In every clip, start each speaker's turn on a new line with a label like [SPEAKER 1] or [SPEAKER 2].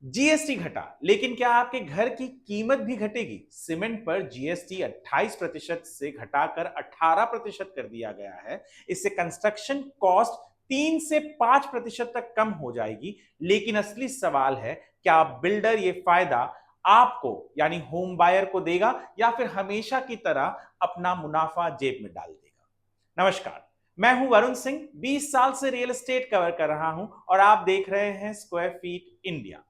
[SPEAKER 1] GST घटा, लेकिन क्या आपके घर की कीमत भी घटेगी? सीमेंट पर जीएसटी 28% से घटाकर 18% कर दिया गया है। इससे कंस्ट्रक्शन कॉस्ट 3 से 5% तक कम हो जाएगी। लेकिन असली सवाल है, क्या बिल्डर ये फायदा आपको यानी होम बायर को देगा या फिर हमेशा की तरह अपना मुनाफा जेब में डाल देगा? नमस्कार, मैं हूं वरुण सिंह। 20 साल से रियल एस्टेट कवर कर रहा हूं और आप देख रहे हैं square fit India.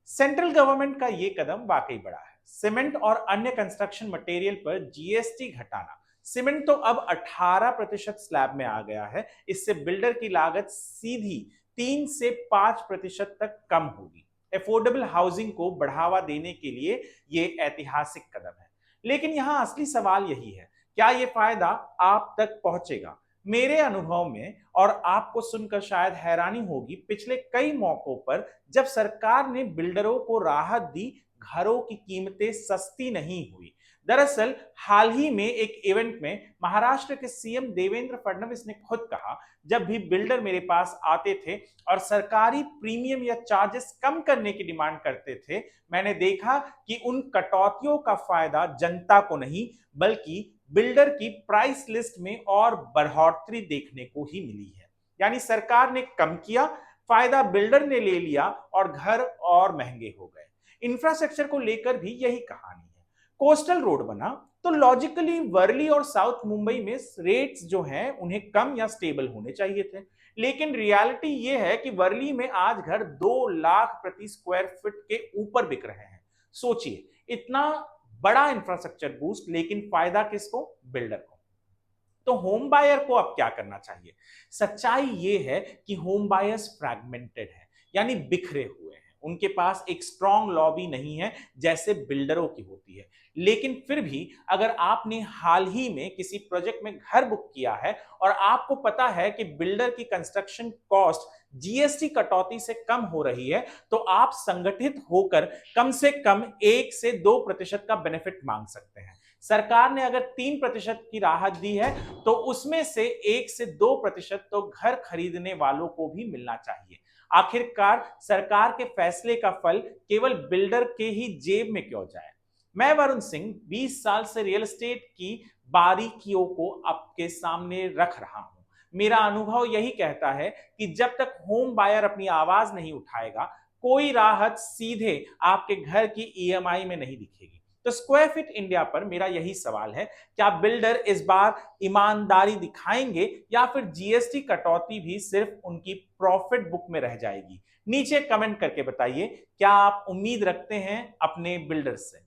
[SPEAKER 1] Central government का यह कदम वाकई बड़ा है। सीमेंट और अन्य कंस्ट्रक्शन मटेरियल पर जीएसटी घटाना। सीमेंट तो अब 18% स्लैब में आ गया है। इससे बिल्डर की लागत सीधी 3 से 5% तक कम होगी। एफोर्डेबल हाउसिंग को बढ़ावा देने के लिए यह ऐतिहासिक कदम है। लेकिन यहां असली सवाल यही है, क्या यह फायदा आप तक पहुंचेगा? मेरे अनुभव में, और आपको सुनकर शायद हैरानी होगी, पिछले कई मौकों पर जब सरकार ने बिल्डरों को राहत दी, घरों की कीमतें सस्ती नहीं हुई। दरअसल हाल ही में एक इवेंट में महाराष्ट्र के सीएम देवेंद्र फडणवीस ने खुद कहा, जब भी बिल्डर मेरे पास आते थे और सरकारी प्रीमियम या चार्जेस कम करने की डिमांड करते थे, मैंने देखा कि उन कटौतियों का फायदा जनता को नहीं बल्कि बिल्डर की प्राइस लिस्ट में और बढ़ोतरी देखने को ही मिली है। यानी सरकार ने कम किया, फायदा बिल्डर ने ले लिया और घर और महंगे हो गए। इंफ्रास्ट्रक्चर को लेकर भी यही कहानी है। कोस्टल रोड बना तो लॉजिकली वर्ली और साउथ मुंबई में रेट्स जो हैं उन्हें कम या स्टेबल होने चाहिए थे। लेकिन रियलिटी यह है कि वर्ली में आज घर 2 लाख प्रति स्क्वायर फीट के ऊपर बिक रहे हैं। सोचिए, इतना बड़ा इंफ्रास्ट्रक्चर बूस्ट, लेकिन फायदा किसको? बिल्डर को। तो होम बायर को अब क्या करना चाहिए? सच्चाई यह है कि होम बायर्स फ्रैगमेंटेड है, यानी बिखरे हुए हैं। उनके पास एक स्ट्रॉन्ग लॉबी नहीं है जैसे बिल्डरों की होती है। लेकिन फिर भी अगर आपने हाल ही में किसी प्रोजेक्ट में घर बुक किया है और आपको पता है कि बिल्डर की कंस्ट्रक्शन कॉस्ट जीएसटी कटौती से कम हो रही है, तो आप संगठित होकर कम से कम 1 से 2% का बेनिफिट मांग सकते हैं। सरकार ने अगर 3% की राहत दी है, तो उसमें से 1 से 2% तो घर खरीदने वालों को भी मिलना चाहिए। आखिरकार सरकार के फैसले का फल केवल बिल्डर के ही जेब में क्यों जाए? मैं वरुण सिंह 20 साल से रियल एस्टेट की बारीकियों को आपके सामने रख रहा हूं। मेरा अनुभव यही कहता है कि जब तक होम बायर अपनी आवाज नहीं उठाएगा, कोई राहत सीधे आपके घर की ईएमआई में नहीं दिखेगी। तो स्क्वायर फिट इंडिया पर मेरा यही सवाल है, क्या बिल्डर इस बार ईमानदारी दिखाएंगे या फिर जीएसटी कटौती भी सिर्फ उनकी प्रॉफिट बुक में रह जाएगी? नीचे कमेंट करके बताइए, क्या आप उम्मीद रखते हैं अपने बिल्डर से?